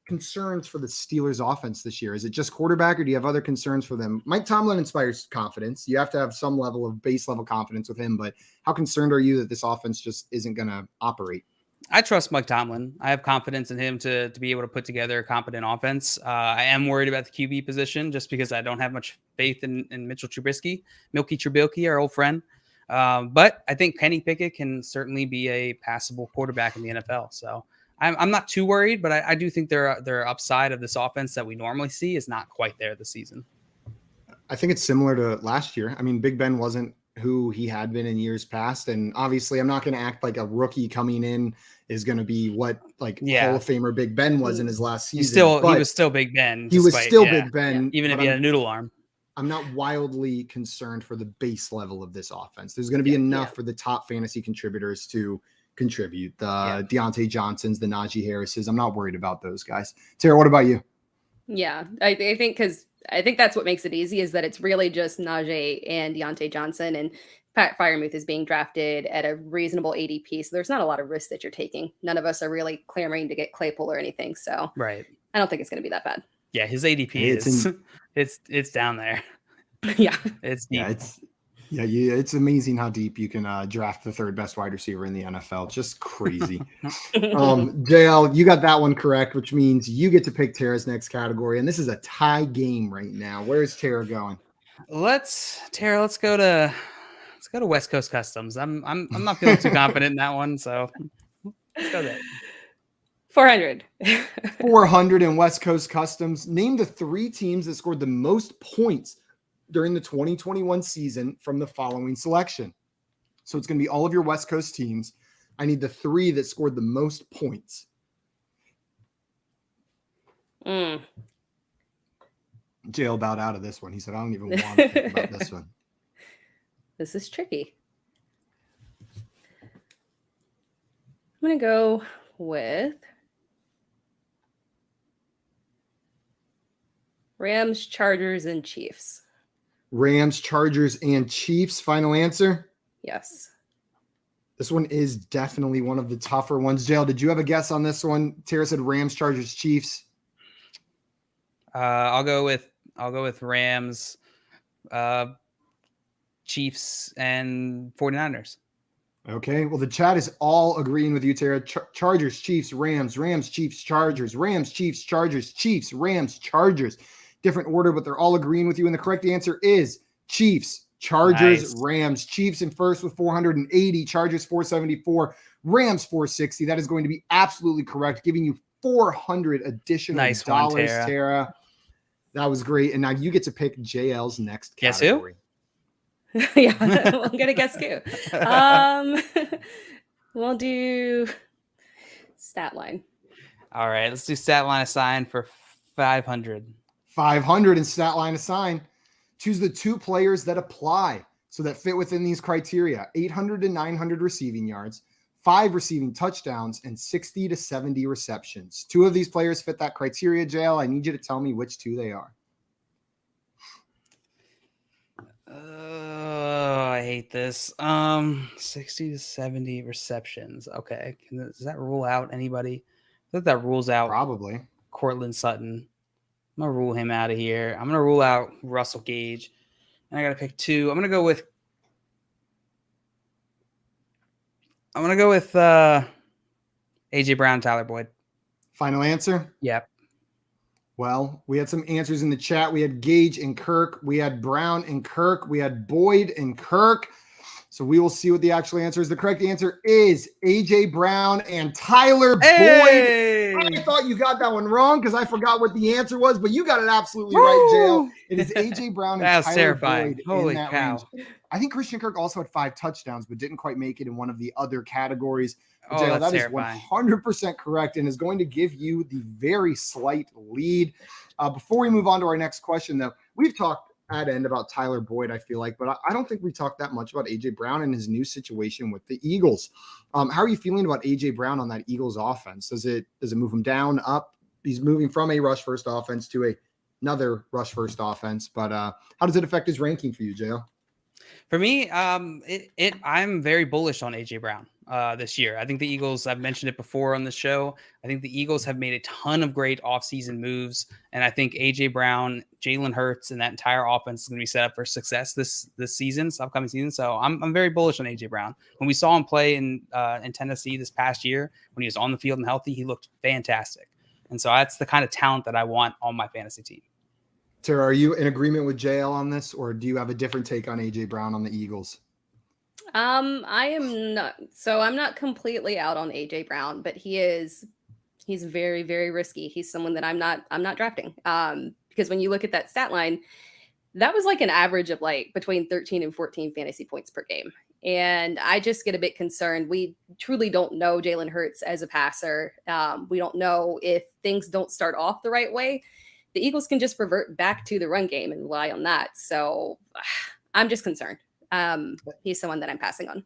concerns for the Steelers offense this year? Is it just quarterback, or do you have other concerns for them? Mike Tomlin inspires confidence. You have to have some level of base level confidence with him, but how concerned are you that this offense just isn't going to operate? I trust Mike Tomlin. I have confidence in him to be able to put together a competent offense. I am worried about the QB position just because I don't have much faith in Mitchell Trubisky, Milky Trubisky, our old friend. But I think Kenny Pickett can certainly be a passable quarterback in the NFL. So I'm not too worried, but I do think their upside of this offense that we normally see is not quite there this season. I think it's similar to last year. I mean, Big Ben wasn't who he had been in years past. And obviously I'm not going to act like a rookie coming in is going to be what Hall of Famer Big Ben was in his last season. He was still Big Ben. He was still Big Ben. Even if he had a noodle arm. I'm not wildly concerned for the base level of this offense. There's going to be enough for the top fantasy contributors to contribute. The Deontay Johnsons, the Najee Harrises. I'm not worried about those guys. Tara, what about you? Yeah, I think that's what makes it easy is that it's really just Najee and Deontay Johnson, and Pat Freiermuth is being drafted at a reasonable ADP. So there's not a lot of risk that you're taking. None of us are really clamoring to get Claypool or anything. So I don't think it's going to be that bad. Yeah, his ADP it's down there. Yeah, it's deep. It's amazing how deep you can draft the third best wide receiver in the NFL. Just crazy. JL, you got that one correct, which means you get to pick Tara's next category. And this is a tie game right now. Where's Tara going? Tara, let's go to West Coast Customs. I'm not feeling too confident in that one, so let's go there. 400. 400 in West Coast Customs. Name the 3 teams that scored the most points during the 2021 season from the following selection. So it's going to be all of your West Coast teams. I need the 3 that scored the most points. Jail bowed out of this one. He said, I don't even want to think about this one. This is tricky. I'm going to go with Rams, Chargers, and Chiefs. Rams, Chargers, and Chiefs. Final answer? Yes. This one is definitely one of the tougher ones. Jail, did you have a guess on this one? Tara said Rams, Chargers, Chiefs. I'll go with Rams, Chiefs, and 49ers. Okay. Well, the chat is all agreeing with you, Tara. Chargers, Chiefs, Rams, Rams, Chiefs, Chargers, Rams, Chiefs, Chargers, Chiefs, Rams, Chargers. Different order, but they're all agreeing with you. And the correct answer is Chiefs, Chargers, nice. Rams. Chiefs in first with 480, Chargers 474, Rams 460. That is going to be absolutely correct, giving you 400 additional dollars, Tara. That was great. And now you get to pick JL's next category. Guess who? Yeah, I'm going to guess who. We'll do stat line. All right, let's do stat line assigned for 500. 500 in stat line assign. Choose the 2 players that apply, so that fit within these criteria: 800 to 900 receiving yards, 5 receiving touchdowns, and 60 to 70 receptions. 2 of these players fit that criteria, JL. I need you to tell me which 2 they are. Oh, I hate this. 60 to 70 receptions. Okay. Does that rule out anybody? I think that rules out probably Cortland Sutton. I'm going to rule him out of here. I'm going to rule out Russell Gage. And I got to pick 2. I'm going to go with AJ Brown, Tyler Boyd. Final answer? Yep. Well, we had some answers in the chat. We had Gage and Kirk. We had Brown and Kirk. We had Boyd and Kirk. So we will see what the actual answer is. The correct answer is AJ Brown and Tyler Boyd. I thought you got that one wrong because I forgot what the ansor was, but you got it absolutely right, Jail. It is AJ Brown and Tyler terrifying. Boyd. Holy in that cow. range. I think Christian Kirk also had 5 touchdowns, but didn't quite make it in one of the other categories. Oh, Jail, that terrifying. Is 100% correct and is going to give you the very slight lead. Before we move on to our next question, though, we've talked at end about Tyler Boyd, I feel like, but I don't think we talked that much about AJ Brown and his new situation with the Eagles. How are you feeling about AJ Brown on that Eagles offense? Does it move him down, up? He's moving from a rush first offense to another rush first offense, but how does it affect his ranking for you, JL? For me, I'm very bullish on AJ Brown this year. I think the Eagles, I've mentioned it before on the show, I think the Eagles have made a ton of great offseason moves, and I think AJ Brown, Jalen Hurts, and that entire offense is going to be set up for success this upcoming season. So I'm very bullish on AJ Brown. When we saw him play in Tennessee this past year, when he was on the field and healthy, he looked fantastic. And so that's the kind of talent that I want on my fantasy team. Tara, are you in agreement with JL on this, or do you have a different take on AJ Brown on the Eagles? I am not. So I'm not completely out on AJ Brown, but he's very, very risky. He's someone that I'm not drafting. Because when you look at that stat line, that was like an average of like between 13 and 14 fantasy points per game. And I just get a bit concerned. We truly don't know Jalen Hurts as a passer. We don't know if things don't start off the right way. The Eagles can just revert back to the run game and rely on that. So I'm just concerned. He's someone that I'm passing on.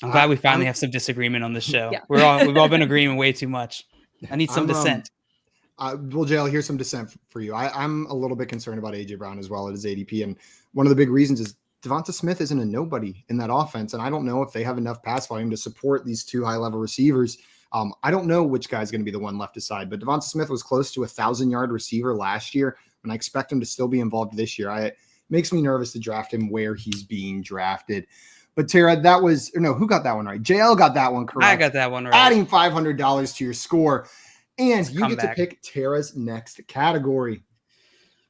I'm glad we finally have some disagreement on this show. Yeah. We've all been agreeing way too much. I need some dissent. Well, JL, here's some dissent for you. I'm a little bit concerned about AJ Brown as well at his ADP. And one of the big reasons is Devonta Smith isn't a nobody in that offense. And I don't know if they have enough pass volume to support these 2 high-level receivers. I don't know which guy's going to be the one left aside, but Devonta Smith was close to 1,000-yard receiver last year, and I expect him to still be involved this year. It makes me nervous to draft him where he's being drafted. But Tara, who got that one right? JL got that one correct. I got that one right. Adding $500 to your score, and you get to pick Tara's next category.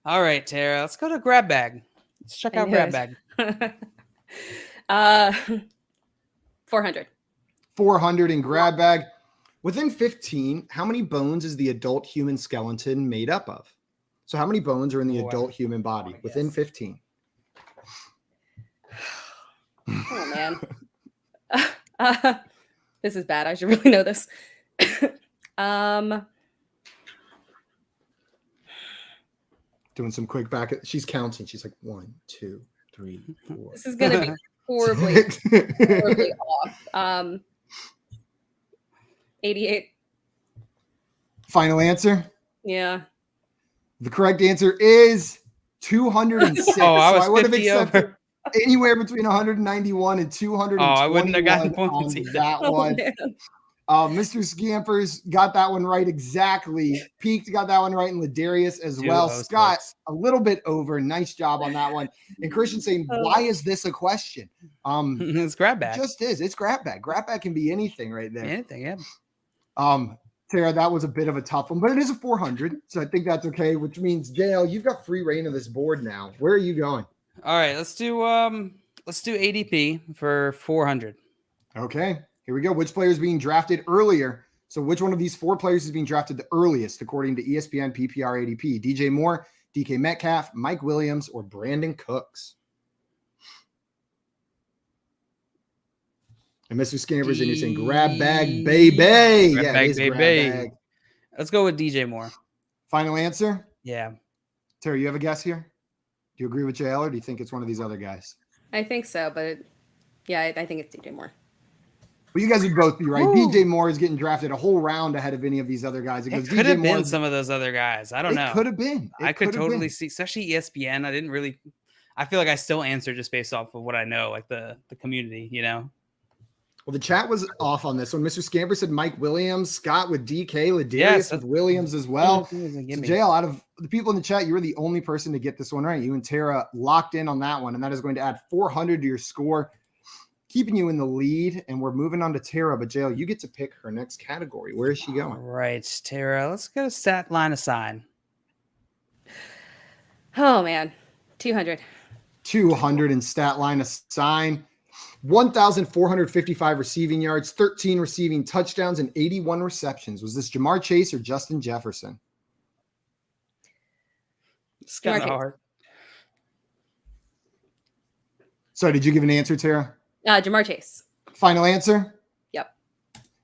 All right, Tara, let's go to grab bag. Let's check out Grab Bag. 400. 400 in Grab Bag. Within 15, how many bones is the adult human skeleton made up of? So how many bones are in the adult human body within 15? Oh, man. This is bad. I should really know this. Doing some quick back. She's counting. She's like 1, 2, 3, 4. This is going to be horribly off. 88. Final answer? Yeah. The correct answer is 206. I would have accepted anywhere between 191 and 221. I wouldn't have gotten points on that one. Mr. Scampers got that one right exactly. Peaked got that one right, and Ladarius as well. Scott, a little bit over. Nice job on that one. And Christian saying, why is this a question? It's Grab Bag. It just is. It's Grab Bag. Grab Bag can be anything right there. Anything, yeah. Tara, that was a bit of a tough one, but it is a 400, so I think that's okay, which means, Dale, you've got free reign of this board now. Where are you going? All right, let's do ADP for 400. Okay, here we go. Which player is being drafted earlier? So which one of these 4 players is being drafted the earliest, according to ESPN PPR ADP? DJ Moore, DK Metcalf, Mike Williams, or Brandon Cooks? And Mr. Scampers, and you're saying Grab Bag, baby. Grab Bag. Let's go with DJ Moore. Final answer? Yeah. Terry, you have a guess here? Do you agree with JL, or do you think it's one of these other guys? I think so, but I think it's DJ Moore. Well, you guys would both be right. Ooh. DJ Moore is getting drafted a whole round ahead of any of these other guys. It could have been some of those other guys. I don't know. It could have been. I could totally see, especially ESPN. I feel like I still answer just based off of what I know, like the community, you know? Well, the chat was off on this one. Mr. Scamper said Mike Williams, Scott with DK, Ladarius with Williams as well. So JL, out of the people in the chat, you were the only person to get this one right. You and Tara locked in on that one, and that is going to add 400 to your score, keeping you in the lead. And we're moving on to Tara, but JL, you get to pick her next category. Where is she going? All right, Tara, let's get a stat line assign. Oh, man. 200. 200 in stat line assign. 1,455 receiving yards, 13 receiving touchdowns, and 81 receptions. Was this Jamar Chase or Justin Jefferson? It's kind of hard. Sorry, did you give an answer, Tara? Jamar Chase. Final answer? Yep.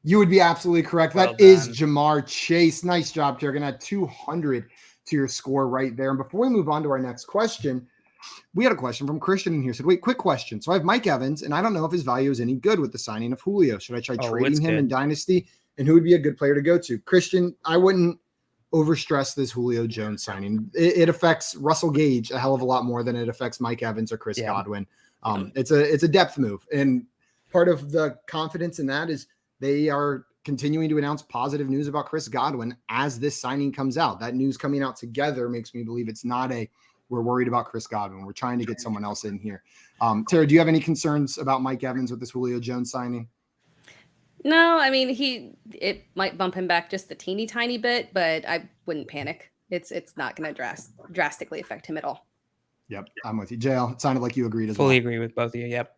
You would be absolutely correct. That is Jamar Chase. Nice job, Tara. Going to add 200 to your score right there. And before we move on to our next question, we had a question from Christian in here. Said, wait, quick question. So I have Mike Evans, and I don't know if his value is any good with the signing of Julio. Should I try trading him in Dynasty? And who would be a good player to go to? Christian, I wouldn't overstress this Julio Jones signing. It affects Russell Gage a hell of a lot more than it affects Mike Evans or Chris Godwin. It's a depth move. And part of the confidence in that is they are continuing to announce positive news about Chris Godwin as this signing comes out. That news coming out together makes me believe it's not we're worried about Chris Godwin. We're trying to get someone else in here. Tara, do you have any concerns about Mike Evans with this Julio Jones signing? No, I mean, it might bump him back just a teeny tiny bit, but I wouldn't panic. It's not going to drastically affect him at all. Yep, I'm with you. JL, it sounded like you agreed as well. Fully agree with both of you, yep.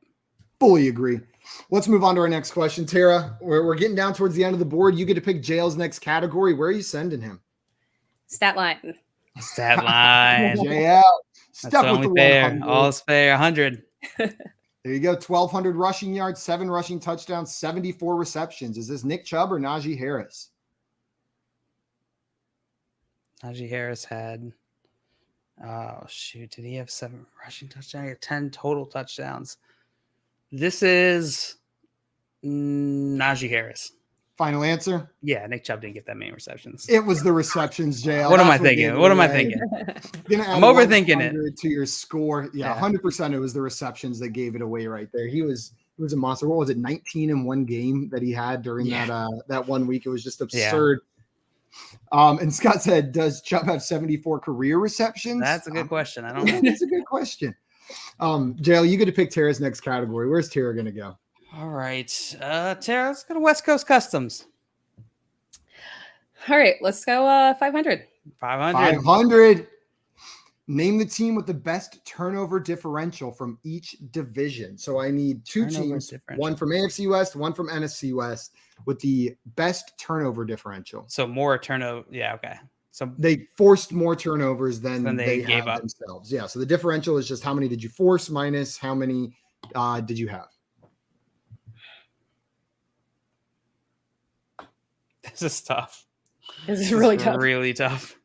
Fully agree. Let's move on to our next question. Tara, we're getting down towards the end of the board. You get to pick JL's next category. Where are you sending him? Stat line. Stat line. JL. That's only fair. All is fair. 100. There you go. 1,200 rushing yards, 7 rushing touchdowns, 74 receptions. Is this Nick Chubb or Najee Harris? Najee Harris had, did he have 7 rushing touchdowns? He had 10 total touchdowns. This is Najee Harris. Final answer? Yeah, Nick Chubb didn't get that many receptions. It was the receptions, JL. What am I thinking? I'm overthinking it. To your score. Yeah, 100% it was the receptions that gave it away right there. He was a monster. What was it, 19 in one game that he had during that 1 week? It was just absurd. Yeah. And Scott said, does Chubb have 74 career receptions? That's a good question. I don't know. That's a good question. JL, you get to pick Tara's next category. Where's Tara going to go? All right. Tara, let's go to West Coast Customs. All right, let's go 500. 500. Name the team with the best turnover differential from each division. So I need two teams, one from AFC West, one from NFC West, with the best turnover differential. So more turnover. Yeah, okay. So they forced more turnovers than they gave up themselves. Yeah. So the differential is just how many did you force minus how many did you have? This is tough. This is really tough. Really tough.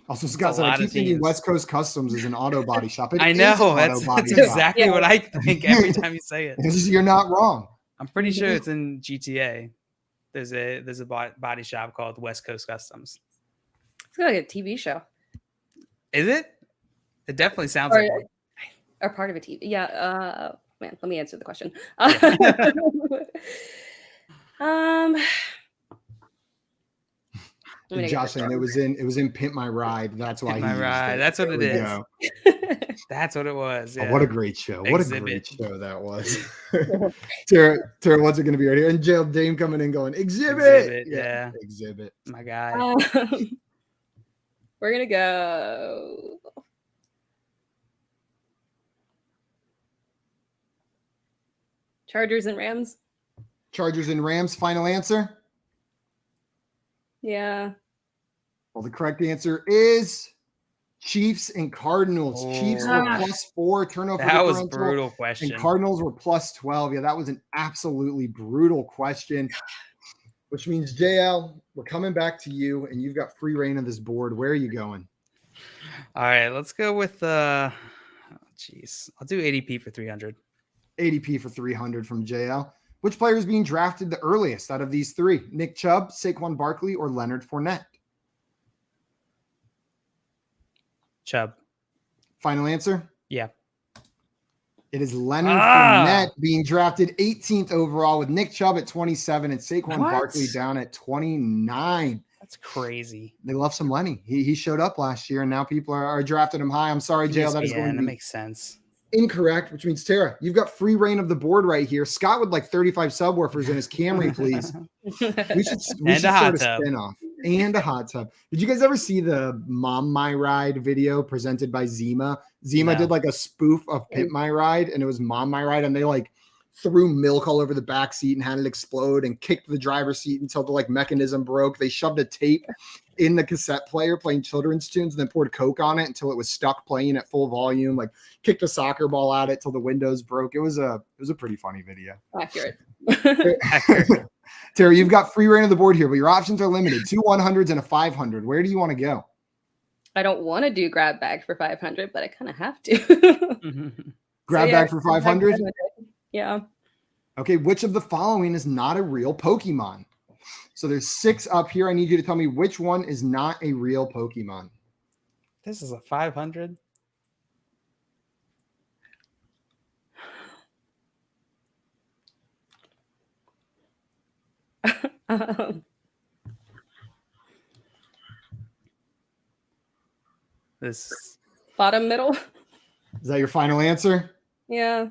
Also, Scott said, I keep thinking West Coast Customs is an auto body shop. I know. That's exactly what I think every time you say it. You're not wrong. I'm pretty sure it's in GTA. There's a body shop called West Coast Customs. It's like a TV show. Is it? It definitely sounds like one. Or part of a TV. Yeah. Man, let me answer the question. Josh saying it was in Pimp My Ride. That's why My Ride. That's what it is. That's what it was. Yeah. Oh, what a great show. What a great show that was. Tara, what's it going to be right here? And Jail Dame coming in going, Exhibit. Yeah. Exhibit. My guy. We're going to go. Chargers and Rams. Chargers and Rams. Final answer? Yeah. Well, the correct answer is Chiefs and Cardinals. Chiefs were +4 turnover. That was a brutal question. And Cardinals were +12. Yeah, that was an absolutely brutal question. Which means, JL, we're coming back to you, and you've got free reign of this board. Where are you going? All right, let's go with I'll do ADP for 300. ADP for 300 from JL. Which player is being drafted the earliest out of these three? Nick Chubb, Saquon Barkley, or Leonard Fournette? Chubb. Final answer? Yeah. It is Leonard Fournette being drafted 18th overall with Nick Chubb at 27 and Saquon Barkley down at 29. That's crazy. They love some Lenny. He showed up last year, and now people are drafting him high. I'm sorry, JL. That is going to be makes sense. Incorrect, which means, Tara, you've got free reign of the board right here. Scott would like 35 subwoofers in his Camry, please. We should start a spinoff and a hot tub. Did you guys ever see the Mom My Ride video presented by Zima? Zima did like a spoof of Pimp My Ride, and it was Mom My Ride, and they like threw milk all over the back seat and had it explode and kicked the driver's seat until the like mechanism broke. They shoved a tape in the cassette player playing children's tunes and then poured Coke on it until it was stuck playing at full volume, like kicked a soccer ball at it till the windows broke. It was a pretty funny video. Accurate. Terry, you've got free reign of the board here, but your options are limited. 2 100s and a 500. Where do you want to go? I don't want to do grab bag for 500, but I kind of have to. Grab bag for 500? Yeah. Okay, which of the following is not a real Pokemon? So there's 6 up here. I need you to tell me which one is not a real Pokemon. This is a 500. This bottom middle. Is that your final answer? Yeah.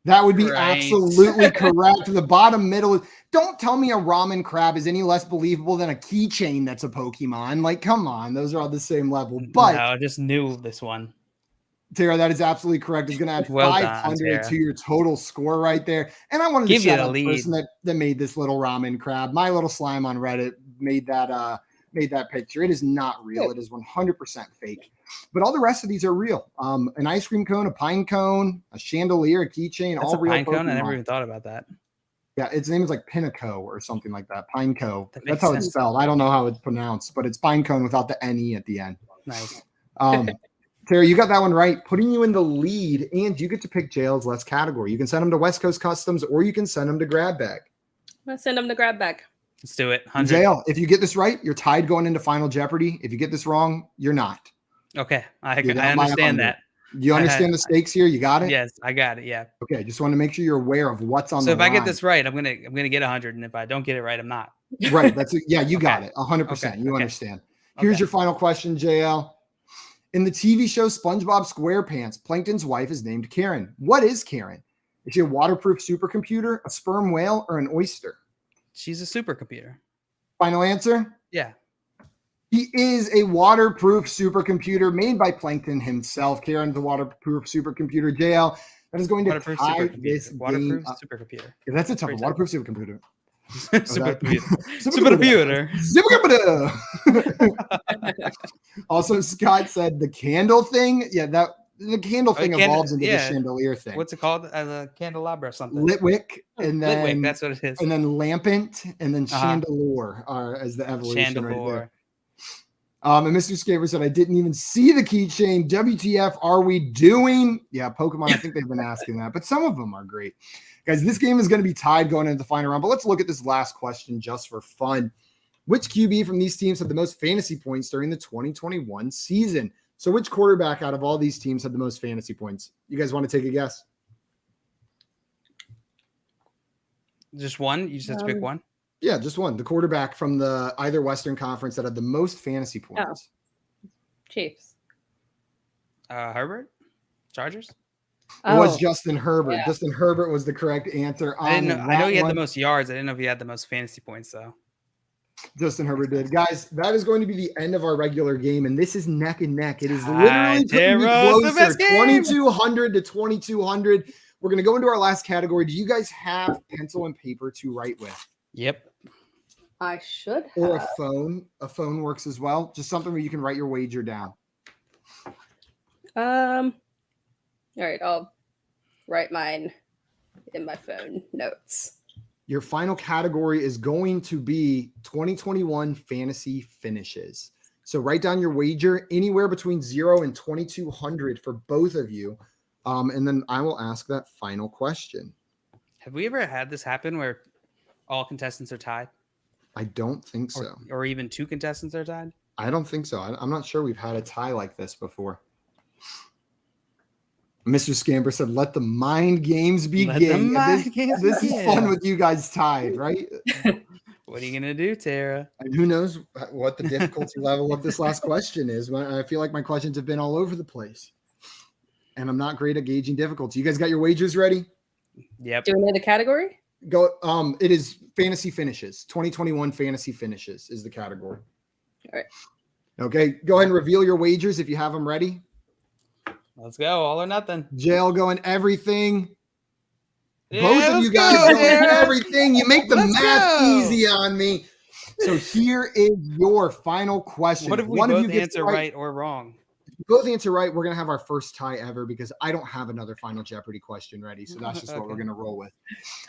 That would be absolutely correct. The bottom middle. Don't tell me a ramen crab is any less believable than a keychain that's a Pokemon. Like, come on. Those are all the same level. But no, I just knew this one. Tara, that is absolutely correct. It's going to add 500 to your total score right there. And I wanted to shout out the person that made this little ramen crab. My Little Slime on Reddit made that picture. It is not real. It is 100% fake. But all the rest of these are real. An ice cream cone, a pine cone, a chandelier, a keychain, all real pine Pokemon. Cone? I never even thought about that. Yeah, its name is like Pinnaco or something like that. Pineco. That's how it's spelled. I don't know how it's pronounced, but it's pine cone without the N-E at the end. Nice. Terry, you got that one right, putting you in the lead, and you get to pick JL's less category. You can send them to West Coast Customs, or you can send them to Grab Bag. I'm going to send them to Grab Bag. Let's do it. JL, if you get this right, you're tied going into Final Jeopardy. If you get this wrong, you're not. Okay, I understand that. You understand the stakes here? You got it? Yes, I got it. Yeah. Okay, just want to make sure you're aware of what's on the line. So if I get this right, I'm gonna get 100, and if I don't get it right, I'm not. Right. You got it. 100%. You understand. Here's your final question, JL. In the TV show SpongeBob SquarePants, Plankton's wife is named Karen. What is Karen? Is she a waterproof supercomputer, a sperm whale, or an oyster? She's a supercomputer. Final answer? Yeah. He is a waterproof supercomputer made by Plankton himself. Karen, the waterproof supercomputer. JL, that is going to tie this game. Waterproof supercomputer. Yeah, that's a tough one. Waterproof supercomputer. Supercomputer. Also, Scott said the candle thing. Yeah, the candle thing evolves into the chandelier thing. What's it called? The candelabra or something. Litwick, and then Litwick, that's what it is. And then lampant, and then chandelier are as the evolution right there. And Mr. Scaver said, I didn't even see the keychain. WTF are we doing? Yeah, Pokemon, I think they've been asking that, but some of them are great. Guys, this game is going to be tied going into the final round, but let's look at this last question just for fun. Which QB from these teams had the most fantasy points during the 2021 season? So which quarterback out of all these teams had the most fantasy points? You guys want to take a guess? Just one? You just have to pick one? Yeah, just one. The quarterback from the either Western Conference that had the most fantasy points. Chiefs. Herbert? Chargers? It was Justin Herbert. Yeah. Justin Herbert was the correct answer. I know he had the most yards. I didn't know if he had the most fantasy points, though. Justin Herbert did. Guys, that is going to be the end of our regular game, and this is neck and neck. It is literally closer, 2,200 to 2,200. We're going to go into our last category. Do you guys have pencil and paper to write with? Yep. I should have. Or a phone. A phone works as well. Just something where you can write your wager down. All right, I'll write mine in my phone notes. Your final category is going to be 2021 fantasy finishes. So write down your wager anywhere between 0 and 2,200 for both of you. And then I will ask that final question. Have we ever had this happen where all contestants are tied? I don't think so. Or even two contestants are tied? I don't think so. I'm not sure we've had a tie like this before. Mr. Scamper said, let the mind games begin. This is fun with you guys tied, right? What are you going to do, Tara? And who knows what the difficulty level of this last question is. I feel like my questions have been all over the place. And I'm not great at gauging difficulty. You guys got your wagers ready? Yep. Do we know the category? Go. It is fantasy finishes. 2021 fantasy finishes is the category. All right. Okay. Go ahead and reveal your wagers if you have them ready. Let's go. All or nothing. Jail going everything. Yeah, both of you guys going everything. You make the math easy on me. So here is your final question. What if we both answer right or wrong? If you both answer right, we're going to have our first tie ever because I don't have another final Jeopardy question ready. So that's just what we're going to roll with.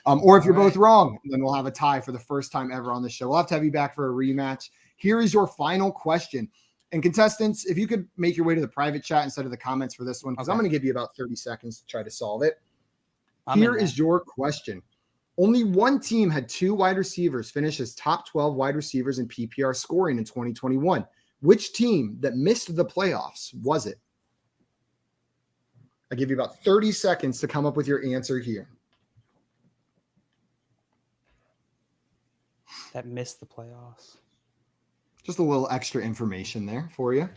Or if you're both wrong, then we'll have a tie for the first time ever on the show. We'll have to have you back for a rematch. Here is your final question. And contestants, if you could make your way to the private chat instead of the comments for this one, because I'm going to give you about 30 seconds to try to solve it. Here is your question. Only one team had 2 wide receivers finish as top 12 wide receivers in PPR scoring in 2021. Which team that missed the playoffs was it? I give you about 30 seconds to come up with your answer here. That missed the playoffs. Just a little extra information there for you.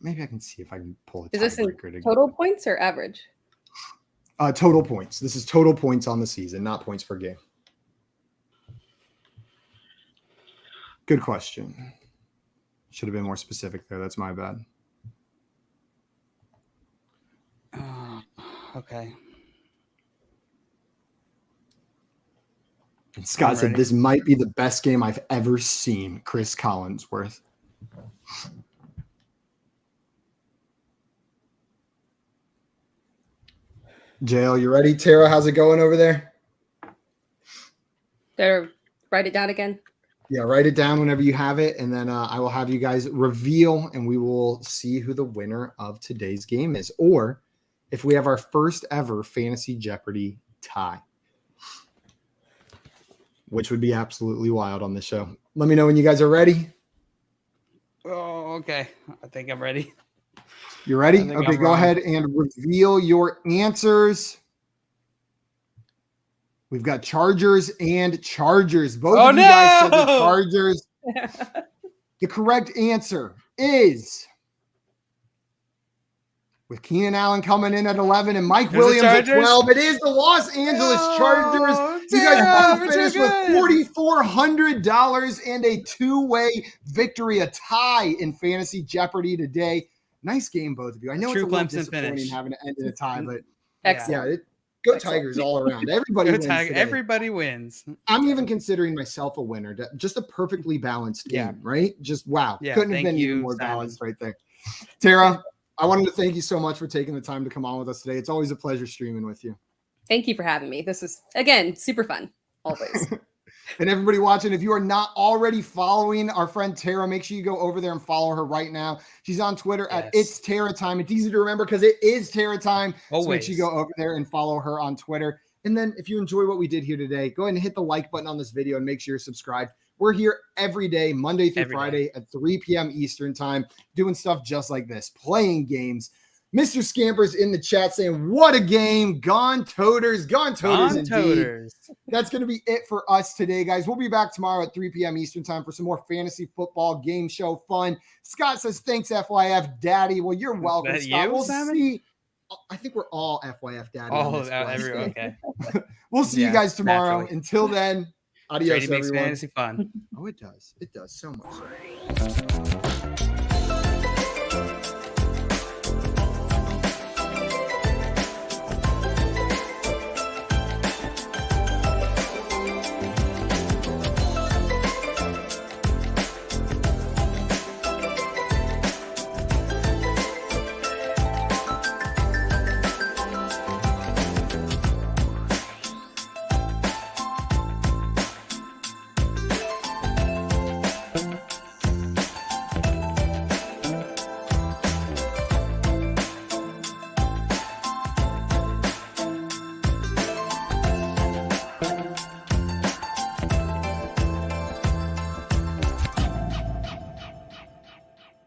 Maybe I can see if I can pull it. Is this in total points or average? Total points. This is total points on the season, not points per game. Good question. Should have been more specific there. That's my bad. Okay. And Scott said, this might be the best game I've ever seen, Chris Collinsworth. Jail, you ready? Tara, how's it going over there? Better write it down again. Yeah, write it down whenever you have it, and then I will have you guys reveal, and we will see who the winner of today's game is, or if we have our first ever Fantasy Jeopardy tie, which would be absolutely wild on the show. Let me know when you guys are ready. Oh, okay. I think I'm ready. You ready? Okay, go ahead and reveal your answers. We've got Chargers and Chargers. Both of you guys said the Chargers. The correct answer is, with Keenan Allen coming in at 11 and Mike Williams at 12, it is the Los Angeles Chargers. You guys both finished with $4,400 and a two-way victory, a tie in Fantasy Jeopardy today. Nice game, both of you. I know it's a little disappointing having to end in a tie, but excellent. Go Tigers all around. Everybody wins today. Everybody wins. I'm even considering myself a winner. Just a perfectly balanced game, right? Just wow. Yeah, couldn't have been even more balanced right there. Tara, I wanted to thank you so much for taking the time to come on with us today. It's always a pleasure streaming with you. Thank you for having me. This is, again, super fun, always. And everybody watching, if you are not already following our friend Tara, make sure you go over there and follow her right now. She's on Twitter at It's Tara Time. It's easy to remember because it is Tara Time. Always. So make sure you go over there and follow her on Twitter. And then if you enjoy what we did here today, go ahead and hit the like button on this video and make sure you're subscribed. We're here every day, Monday through Friday at 3 p.m. Eastern time, doing stuff just like this, playing games. Mr. Scamper's in the chat saying, what a game. Gone Toters. Gone Toters indeed. That's going to be it for us today, guys. We'll be back tomorrow at 3 p.m. Eastern time for some more fantasy football game show fun. Scott says, thanks, FYF Daddy. Well, you're welcome, Scott. We'll see. I think we're all FYF Daddy. Okay. We'll see you guys tomorrow. Naturally. Until then, adios, Trading everyone. makes fantasy fun. Oh, it does. It does so much.